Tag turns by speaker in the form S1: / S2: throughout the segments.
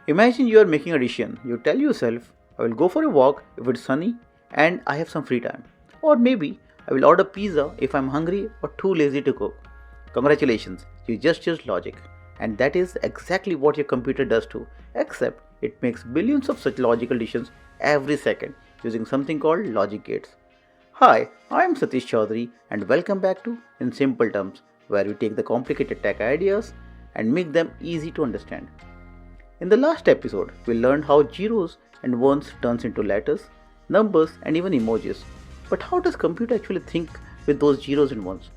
S1: Imagine you are making a decision. You tell yourself, I will go for a walk if it's sunny and I have some free time. Or maybe I will order pizza if I'm hungry or too lazy to cook. Congratulations, you just used logic. And that is exactly what your computer does too, except it makes billions of such logical decisions every second using something called logic gates. Hi, I am Satish Chaudhary and welcome back to In Simple Terms, where we take the complicated tech ideas and make them easy to understand. In the last episode, we learned how zeros and ones turns into letters, numbers and even emojis. But how does computer actually think with those zeros and ones?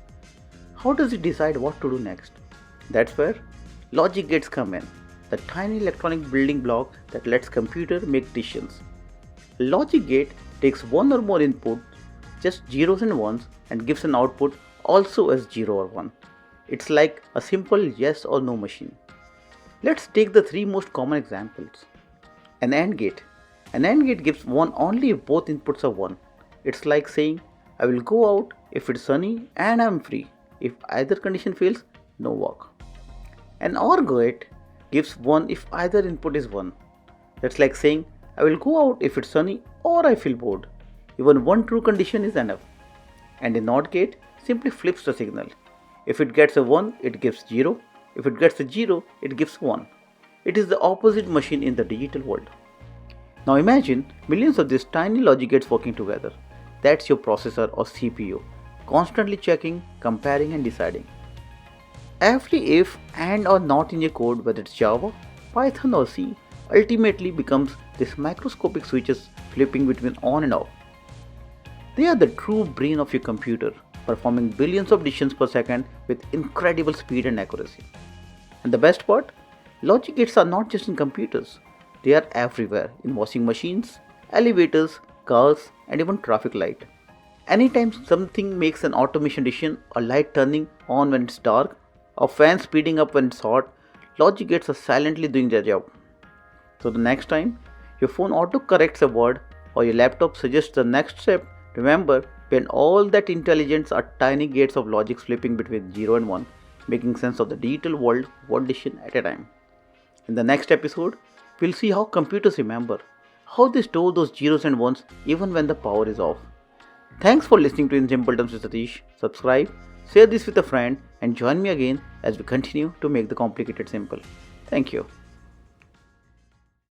S1: How does it decide what to do next? That's where logic gates come in, the tiny electronic building block that lets computer make decisions. A logic gate takes one or more inputs, just zeros and ones, and gives an output also as 0 or 1. It's like a simple yes or no machine. Let's take the three most common examples. An AND gate. An AND gate gives 1 only if both inputs are 1. It's like saying, I will go out if it's sunny and I'm free. If either condition fails, no work. An OR gate gives 1 if either input is 1. That's like saying, I will go out if it's sunny or I feel bored. Even one true condition is enough. And a NOT gate simply flips the signal. If it gets a 1, it gives 0. If it gets a 0, it gives 1. It is the opposite machine in the digital world. Now imagine millions of these tiny logic gates working together. That's your processor or CPU, constantly checking, comparing and deciding. Every if, and or not in your code, whether it's Java, Python or C, ultimately becomes these microscopic switches flipping between on and off. They are the true brain of your computer, performing billions of decisions per second with incredible speed and accuracy. And the best part? Logic gates are not just in computers. They are everywhere, in washing machines, elevators, cars, and even traffic light. Anytime something makes an automation decision, a light turning on when it's dark, a fan speeding up when it's hot, logic gates are silently doing their job. So the next time your phone auto-corrects a word or your laptop suggests the next step, remember, when all that intelligence are tiny gates of logic flipping between 0 and 1, making sense of the digital world one decision at a time. In the next episode, we'll see how computers remember, how they store those zeros and ones even when the power is off. Thanks for listening to In Simple Terms with Satish. Subscribe, share this with a friend, and join me again as we continue to make the complicated simple. Thank you.